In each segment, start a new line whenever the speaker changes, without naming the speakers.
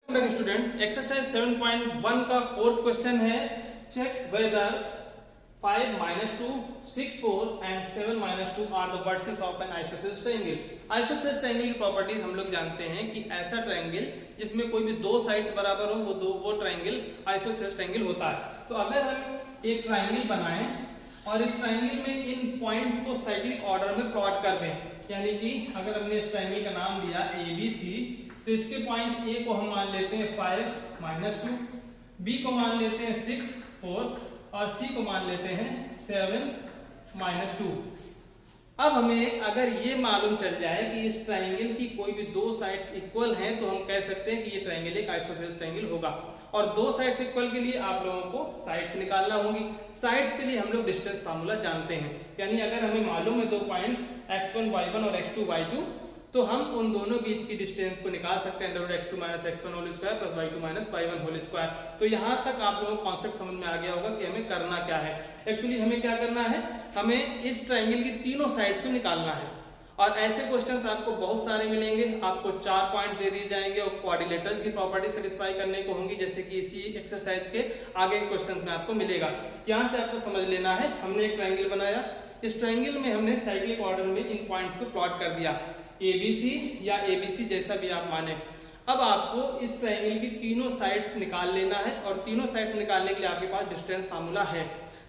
Students, exercise 7.1 का fourth question है check whether 5 - 2 6 4 and 7 - 2 are the vertices of an isosceles triangle. Isosceles triangle की properties हम लोग जानते हैं कि ऐसा ट्रायंगल जिसमें कोई भी दो साइड्स बराबर हो वो ट्रायंगल आइसोसेलेस ट्रायंगल होता है। तो अगर हम एक ट्रायंगल बनाएं और इस ट्रायंगल में इन पॉइंट्स को साइक्लिक ऑर्डर में प्लॉट कर दें, यानी कि अगर हमने इस ट्रायंगल का नाम दिया ABC, तो इसके पॉइंट A को हम मान लेते हैं 5 - 2, B को मान लेते हैं 6 4 और C को मान लेते हैं 7 - 2। अब हमें अगर ये मालूम चल जाए कि इस ट्रायंगल की कोई भी दो साइड्स इक्वल हैं तो हम कह सकते हैं कि ये ट्रायंगल एक आइसोसेलेस ट्रायंगल होगा। और दो साइड्स इक्वल के लिए आप लोगों को साइड्स निकालना होंगी। साइड्स के लिए हम लोग डिस्टेंस फार्मूला जानते हैं, यानी अगर हमें मालूम है दो पॉइंट्स x1 y1 और x2 y2, तो हम उन दोनों बीच की डिस्टेंस को निकाल सकते हैं √x2 - x1 whole square plus y2 - y1 whole square. तो यहाँ तक आप लोगों को कॉन्सेप्ट समझ में आ गया होगा कि हमें करना क्या है। एक्चुअली हमें क्या करना है, हमें इस ट्रायंगल की तीनों साइड्स को निकालना है। और ऐसे क्वेश्चंस आपको बहुत सारे मिलेंगे, आपको 4 पॉइंट दे दिए जाएंगे और क्वाड्रिलेटरल्स की प्रॉपर्टी सेटिस्फाई करने को होंगी, जैसे कि इसी एक्सरसाइज के आगे के क्वेश्चंस में आपको मिलेगा। यहाँ से आपको समझ लेना है, हमने एक ट्रायंगल बनाया, इस ट्रायंगल में हमने साइक्लिक ऑर्डर में इन पॉइंट्स को प्लॉट कर दिया, ABC या ABC जैसा भी आप माने। अब आपको इस ट्रायंगल की तीनों साइड्स निकाल लेना है और तीनों साइड्स निकालने के लिए आपके पास डिस्टेंस फार्मूला है।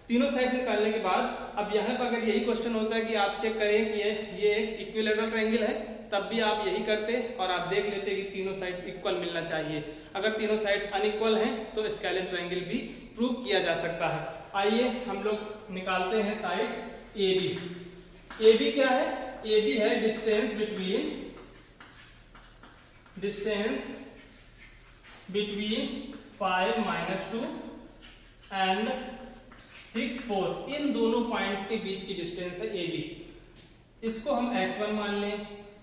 तीनों साइड्स निकालने के बाद अब यहाँ पर अगर यही क्वेश्चन होता है कि आप चेक करें कि ये एक इक्विलैटरल ट्रायंगल है, तब भी आप यही करते और आप देख लेते कि तीनों साइड्स इक्वल मिलना चाहिए। अगर तीनों साइड्स अनइक्वल हैं तो स्केलिन ट्रायंगल भी प्रूव किया जा सकता है। आइए हम लोग निकालते हैं साइड AB। AB क्या है? AB है डिस्टेंस बिटवीन 5 - 2 एंड 6 4। इन दोनों पॉइंट्स के बीच की डिस्टेंस है AB। इसको हम x1 मान लें,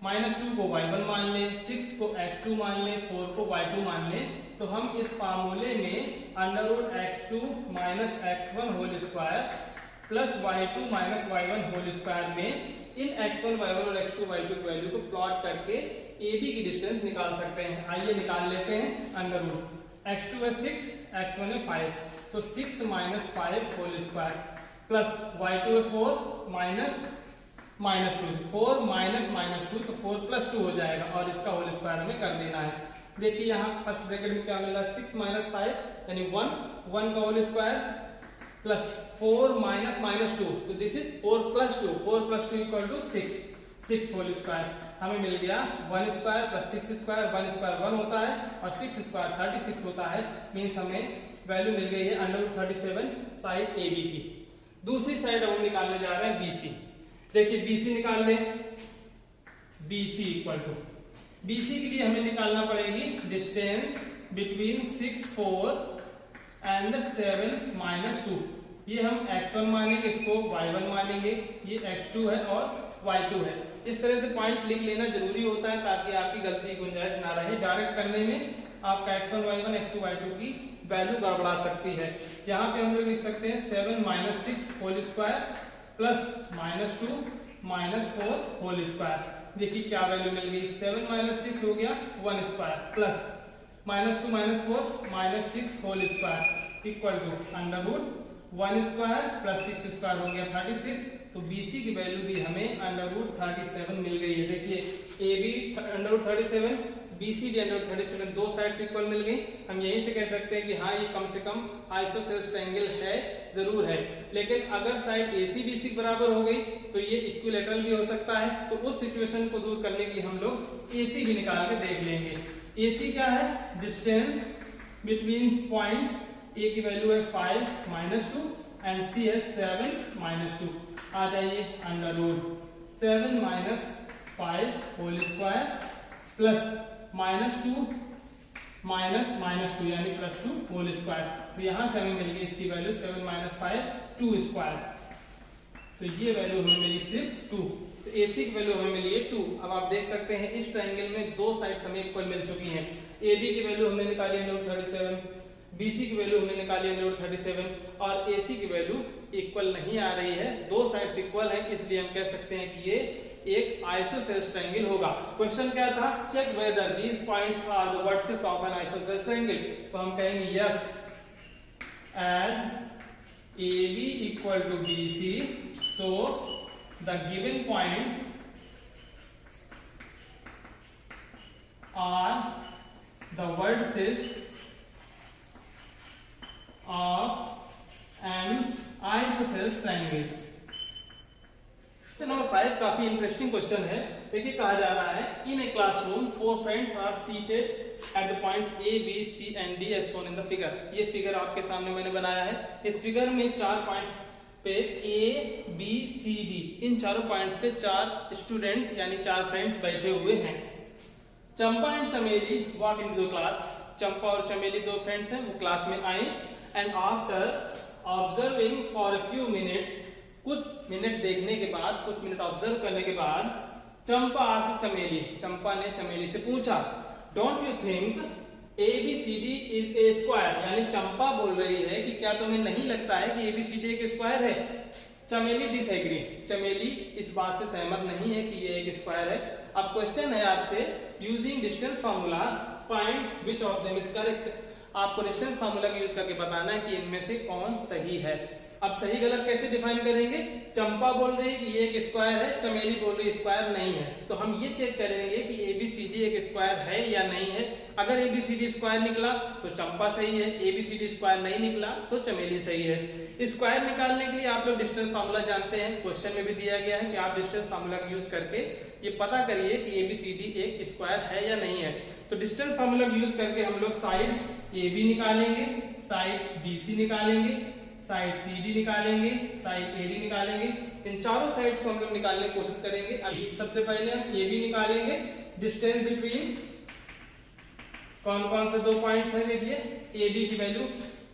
-2 को y1 मान लें, 6 को x2 मान लें, 4 को y2 मान लें, तो हम इस फार्मूले में √x2 - x1 whole square plus y2 - y1 whole square में इन x1 y1 और x2 y2 की वैल्यू को प्लॉट करके AB की डिस्टेंस निकाल सकते हैं। आइए निकाल लेते हैं। x2 है 6, x1 है 5, तो 6 - 5 होल स्क्वायर प्लस y2 है 4 -2, 4 -2 तो 4 + 2 हो जाएगा और इसका होल स्क्वायर हमें कर देना है। देखिए यहाँ फर्स्ट ब्रैकेट में क्या मिला, 6 - 5 यानी 1 का होल स्क्वायर प्लस 4 - -2, तो दिस इज 4 + 2, 4 + 2 = 6 होल स्क्वायर। हमें मिल गया 1 स्क्वायर प्लस 6 स्क्वायर, 1 स्क्वायर 1 होता है और 6 स्क्वायर 36 होता है। मीन्स हमें वैल्यू मिल गई है √37 साइड AB की। दूसरी साइड हम निकालने जा रहे हैं BC। देखिए BC निकाल लें। BC के लिए हमें निकालना पड़ेगी डिस्टेंस बिटवीन 6 4 एंड 7 - 2। ये हम x1 मानेंगे, इसको y1 मानेंगे, ये x2 है और y2 है। इस तरह से पॉइंट लिख लेना जरूरी होता है ताकि आपकी गलती की गुंजाइश ना रहे। डायरेक्ट करने में आपका x1 y1 x2 y2 की वैल्यू गड़बड़ा सकती है। यहाँ पे हम लोग लिख सकते हैं 7 - 6 whole square plus -2 - 4 whole square. देखिए क्या वैल्यू मिल गई, 7 - 6 हो गया 1 square plus -2 - 4 -6 whole square equal to √1 square plus 6 square हो गया 36। तो BC की वैल्यू भी हमें √37 मिल गई है। देखिए AB √37, BC भी √37, दो साइड्स इक्वल मिल गई। हम यहीं से कह सकते हैं कि हाँ ये कम से कम आइसोसेलेस ट्रायंगल है, जरूर है। लेकिन अगर साइड AC BC बराबर हो गई तो ये इक्विलैटरल भी हो सकता है। तो उस सिचुएशन को दूर करने के लिए हम लोग AC भी निकाल के देख लेंगे। AC क्या है? Distance between points. A की वैल्यू है 5 - 2 एंड C है 7 - 2। आ जाइए √7 - 5 होल स्क्वायर प्लस -2 -2 यानी +2 होल स्क्वायर। तो यहाँ से हमें मिल गई इसकी वैल्यू 7 - 5 2 स्क्वायर। तो ये वैल्यू हमें मिली सिर्फ 2। तो AC की वैल्यू हमें मिली है 2। अब आप देख सकते हैं इस ट्रायंगल में दो साइड्स हमें इक्वल मिल चुकी हैं। AB की वैल्यू हमने निकाली है √37, BC की वैल्यू हमने निकाली है √37 और AC की वैल्यू इक्वल नहीं आ रही है। दो साइड्स इक्वल हैं, इसलिए हम कह सकते हैं कि ये एक आइसोसेलेस ट्रायंगल होगा। क्वेश्चन क्या था, check whether these points are the vertices of an isosceles triangle. तो हम कहेंगे yes, as AB equal to BC, so the given points are the vertices of an isosceles triangle। Number 5 काफी interesting question है। देखिए कहा जा रहा है, in a classroom 4 friends are seated at the points A, B, C and D as shown in the figure। ये figure आपके सामने मैंने बनाया है। इस फिगर में 4 पॉइंट्स पे A, B, C, D, इन चारों पॉइंट्स पे 4 स्टूडेंट्स यानी 4 फ्रेंड्स बैठे हुए हैं। चंपा एंड चमेली वॉक इन द क्लास। चंपा और चमेली 2 फ्रेंड्स हैं, वो क्लास में आए and after observing for a few minutes, कुछ मिनट देखने के बाद, कुछ मिनट ऑब्जर्व करने के बाद, चंपा आस्क्ड चमेली, चंपा ने चमेली से पूछा, don't you think ABCD is a square. यानी चंपा बोल रही है कि क्या तुम्हें नहीं लगता है कि ABCD एक स्क्वायर है। चमेली डिसएग्री, चमेली इस बात से सहमत नहीं है कि ये एक स्क्वायर है। अब क्वेश्चन है आपसे, using distance formula find which of them is correct. आपको डिस्टेंस फार्मूला का यूज करके बताना है कि इनमें से कौन सही है। अब सही गलत कैसे डिफाइन करेंगे, चंपा बोल रही है कि ये एक स्क्वायर है, चमेली बोल रही है स्क्वायर नहीं है। तो हम ये चेक करेंगे कि ABCD एक स्क्वायर है या नहीं है। अगर ABCD स्क्वायर निकला तो चंपा सही है, ABCD स्क्वायर नहीं निकला तो चमेली सही है। स्क्वायर निकालने के लिए आप लोग डिस्टेंस फार्मूला जानते हैं, क्वेश्चन में भी दिया गया है कि आप डिस्टेंस फार्मूला का यूज करके ये पता करिए कि ABCD एक स्क्वायर है या नहीं है। तो डिस्टेंस फार्मूला यूज करके हम लोग साइड AB निकालेंगे, साइड BC निकालेंगे, साइड CD निकालेंगे, साइड AD निकालेंगे। इन चारों साइड्स को हम लोग निकालने की कोशिश करेंगे। अभी सबसे पहले हम AB निकालेंगे, डिस्टेंस बिटवीन कौन कौन से 2 पॉइंट्स हैं। देखिए AB की वैल्यू,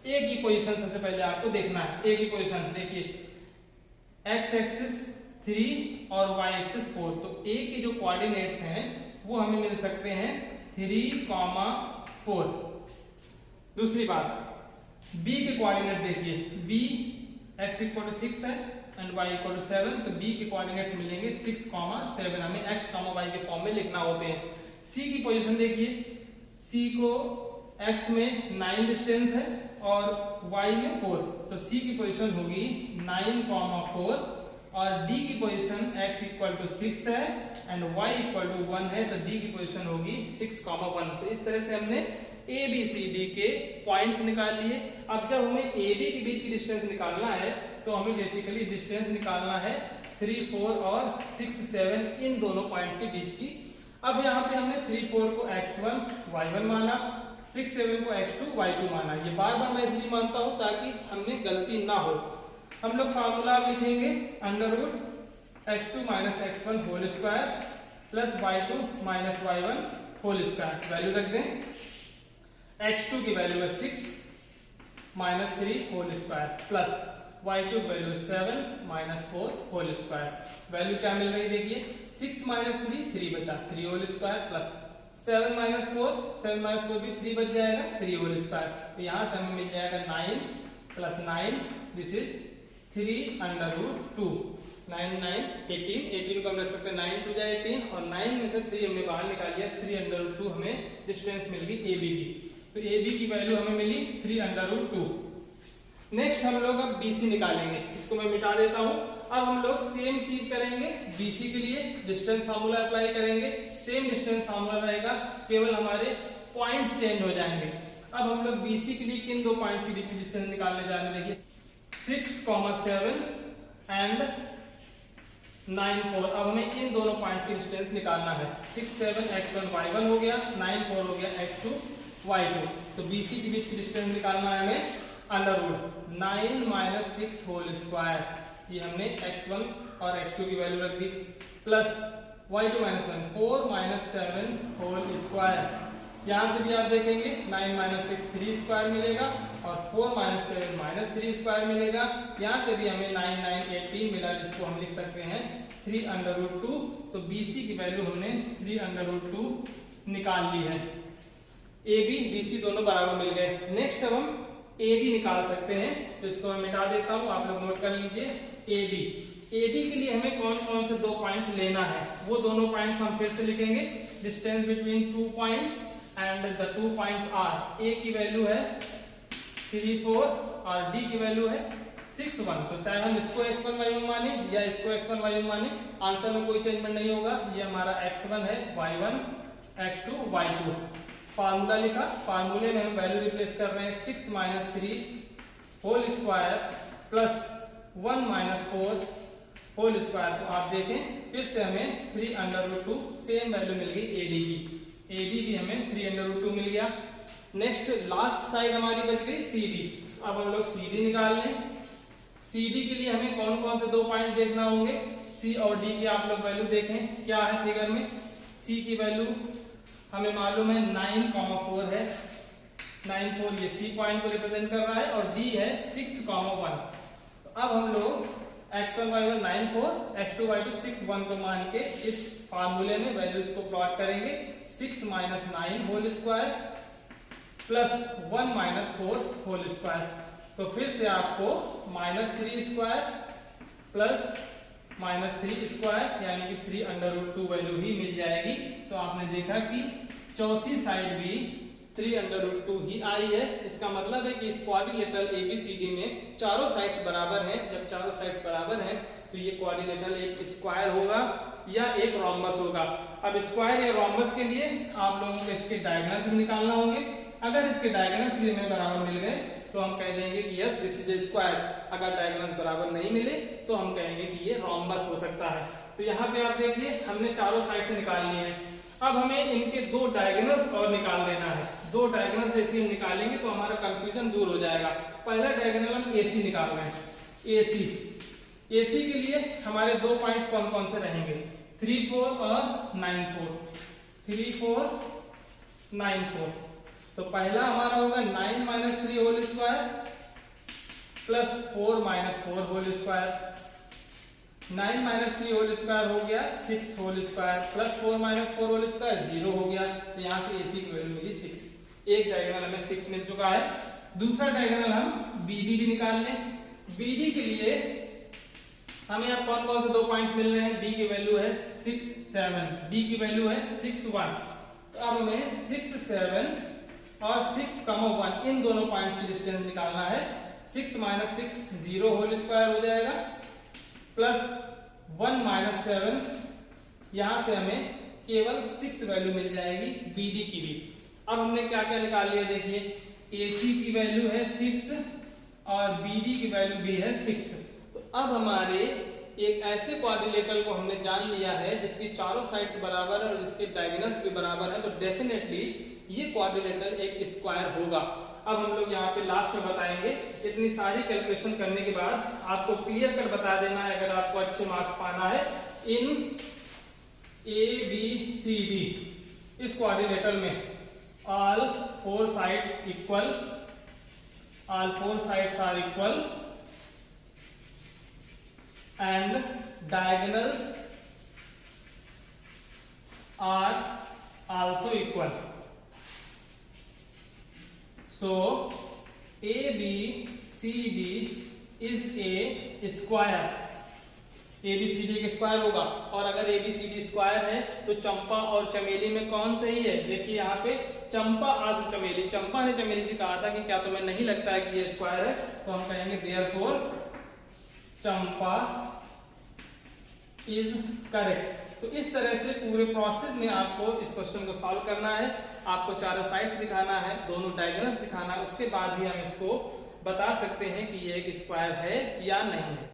A की पोजीशन सबसे पहले आपको देखना है। A की पोजीशन देखिए, x एक्सिस 3 और y एक्सिस 4। तो A के जो कोऑर्डिनेट्स हैं वो हमें मिल सकते हैं 3, 4। दूसरी बात, B के कोऑर्डिनेट देखिए, B x इक्वल टू 6 है एंड y इक्वल टू 7। तो B के कोऑर्डिनेट्स मिलेंगे 6, 7। हमें x, y के फॉर्म में लिखना होते हैं। C की पोजीशन देखिए, C को x में 9 डिस्टेंस है और y में 4। तो C की पोजीशन होगी 9, 4 और D की पोजीशन x इक्वल टू 6 है एंड y इक्वल टू 1 है। तो D की पोजीशन होगी 6, 1। तो इस तरह से हमने ABCD के पॉइंट्स निकाल लिए। अब जब हमें AB के बीच की डिस्टेंस निकालना है तो हमें बेसिकली डिस्टेंस निकालना है 3, 4 और 6, 7 इन दोनों पॉइंट्स के बीच की। अब यहाँ पे हमने 3, 4 को x1, y1 माना, 6, 7 को x2, y2 माना। ये बार बार मैं इसलिए मानता हूँ ताकि हमें गलती ना हो। हम लोग फार्मूला लिखेंगे under root x2 - x1 whole square plus y2 - y1 whole square. Value रख दें, x2 की वैल्यू है 6 - 3 होल स्क्वायर प्लस y2 की वैल्यू है 7 - 4 होल स्क्वायर। वैल्यू क्या मिल रही देखिए, 6 - 3 3 बचा, 3 होल स्क्वायर प्लस 7 - 4, 7 - 4 भी 3 बच जाएगा, 3 होल स्क्वायर। तो यहाँ से हमें मिल जाएगा 9 + 9, दिस इज 3√2। 9, 9, 18 को हम रख सकते हैं, 9 × 2 = 18 और 9 में से 3 हमने बाहर निकाल लिया, 3√2 हमें डिस्टेंस मिल गई AB की। तो AB की वैल्यू हमें मिली 3√2। नेक्स्ट हम लोग अब BC निकालेंगे, इसको मैं मिटा देता हूं। अब हम लोग सेम चीज करेंगे BC के लिए, डिस्टेंस फार्मूला अप्लाई करेंगे। सेम डिस्टेंस फार्मूला रहेगा, केवल हमारे पॉइंट्स चेंज हो जाएंगे। अब हम लोग BC के लिए किन 2 पॉइंट्स के बीच डिस्टेंस निकालने जा रहे हैं। देखिए 6, 7 एंड 9, 4। अब हमें इन दोनों पॉइंट्स की डिस्टेंस निकालना है। 6, 7 x1 y1 हो गया, 9, 4 हो गया x2 y2। तो BC के बीच की डिस्टेंस निकालना है हमें अंडरवुड 9 - 6 होल स्क्वायर। ये हमने x1 और x2 की वैल्यू रख दी प्लस y2 - 1 4 - 7 होल स्क्वायर। यहाँ से भी आप देखेंगे 9 - 6 3 स्क्वायर मिलेगा और 4 - 7 -3 स्क्वायर मिलेगा। यहाँ से भी हमें 9, 9, 18 मिला, जिसको हम लिख सकते हैं 3√2। तो BC की वैल्यू हमने 3√2 निकाल ली है। AB BC दोनों बराबर मिल गए। नेक्स्ट अब हम AD निकाल सकते हैं, तो इसको मैं मिटा देता हूँ, आप लोग नोट कर लीजिए। AD AD के लिए हमें कौन कौन से 2 पॉइंट्स लेना है, वो दोनों पॉइंट्स हम फिर से लिखेंगे। Distance between 2 points and the 2 points are, A की वैल्यू है 3, 4 और D की वैल्यू है 6, 1। तो चाहे हम इसको x1 y1 माने या इसको x1 y1 माने, आंसर में कोई चेंजमेंट नहीं होगा। ये हमारा x1 है, y1, x2 y2। फार्मूला लिखा, फार्मूले में हम वैल्यू रिप्लेस कर रहे हैं 6 - 3 whole square plus 1 - 4 whole square. तो आप देखें फिर से हमें 3√2 सेम वैल्यू मिल गई AD की। AD भी हमें 3√2 मिल गया। नेक्स्ट लास्ट साइड हमारी बच गई CD। अब हम लोग CD निकाल लें। CD के लिए हमें कौन कौन से 2 पॉइंट देखना होंगे, C और D की आप लोग वैल्यू देखें क्या है फिगर में। C की वैल्यू हमें मालूम है 9,4 है, 9,4 ये C पॉइंट को रिप्रेजेंट कर रहा है और D है 6,1। तो अब हम लोग x1 y1 9,4, x2 y2 6, 1 को मान के इस फार्मूले में वैल्यूज को प्लॉट करेंगे। 6 - 9 whole square plus 1 - 4 whole square. तो फिर से आपको -3 स्क्वायर प्लस -3 स्क्वायर यानी कि 3√2 वैल्यू ही मिल जाएगी। तो आपने देखा कि चौथी साइड भी 3√2 ही आई है। इसका मतलब है कि इस क्वाड्रिलेटरल ABCD में चारों साइड्स बराबर हैं। जब चारों साइड्स बराबर हैं तो ये क्वाड्रिलेटरल एक स्क्वायर होगा या एक रोम्बस होगा। अब स्क्वायर या रोम्बस के लिए आप लोगों को इसके डायगोनल्स निकालना होंगे। अगर इसके डायगोनल्स भी हमें बराबर मिल गए तो हम कह देंगे कि yes this is a square. अगर डायगोनल्स बराबर नहीं मिले तो हम कहेंगे कि ये रोम्बस हो सकता है। तो यहाँ पे आप देखिए हमने चारों साइड से निकाल लिए हैं। अब हमें इनके 2 डायगोनल्स और निकाल देना है। 2 डायगोनल्स ऐसे हम निकालेंगे तो हमारा कंफ्यूजन दूर हो जाएगा। पहला डायगोनल हम AC निकाल रहे हैं। AC के लिए हमारे 2 पॉइंट्स कौन कौन से रहेंगे, 3, 4 और 9, 4। 3, 4, 9, 4। तो पहला हमारा होगा 9 - 3 whole square plus 4 - 4 whole square. 9 - 3 whole square हो गया 6 whole square plus 4 - 4 whole square 0 हो गया। तो यहाँ से AC की वैल्यू मिली 6। एक डायगोनल हमें 6 मिल चुका है। दूसरा डायगोनल हम BD भी निकाल लें। BD के लिए हमें अब कौन कौन से 2 पॉइंट्स मिल रहे हैं, D की वैल्यू है 6, 7, D की वैल्यू है 6, 1। तो अब हमें 6, 7 और 6, 1 इन दोनों पॉइंट्स की डिस्टेंस निकालना है। 6 - 6 0 होल स्क्वायर हो जाएगा प्लस 1 - 7, यहां से हमें केवल 6 वैल्यू मिल जाएगी BD की भी। अब हमने क्या क्या निकाल लिया देखिए, AC की वैल्यू है 6 और BD की वैल्यू भी है 6। तो अब हमारे एक ऐसे क्वाड्रिलेटरल को हमने जान लिया है जिसकी चारों साइड्स बराबर है और जिसके डायगोनल्स भी बराबर है। तो डेफिनेटली ये क्वाड्रिलेटरल एक स्क्वायर होगा। अब हम लोग यहाँ पे लास्ट में बताएंगे। इतनी सारी कैलकुलेशन करने के बाद आपको क्लियर कर बता देना है अगर आपको अच्छे मार्क्स पाना है। इन ABCD इस क्वाड्रिलेटरल में all 4 sides equal, all 4 sides are equal and diagonals are also equal. So ABCD is a square. ABCD एक स्क्वायर होगा। और अगर ABCD स्क्वायर है तो चंपा और चमेली में कौन सही है, देखिए यहाँ पे चंपा आज चमेली, चंपा ने चमेली से कहा था कि क्या तुम्हें नहीं लगता है कि ये स्क्वायर है, तो हम कहेंगे देयरफॉर चंपा इज करेक्ट। तो इस तरह से पूरे प्रोसेस में आपको इस क्वेश्चन को सॉल्व करना है। आपको चारों साइड्स दिखाना है, दोनों डायगोनल्स दिखाना है, उसके बाद ही हम इसको बता सकते हैं कि ये एक स्क्वायर है या नहीं है।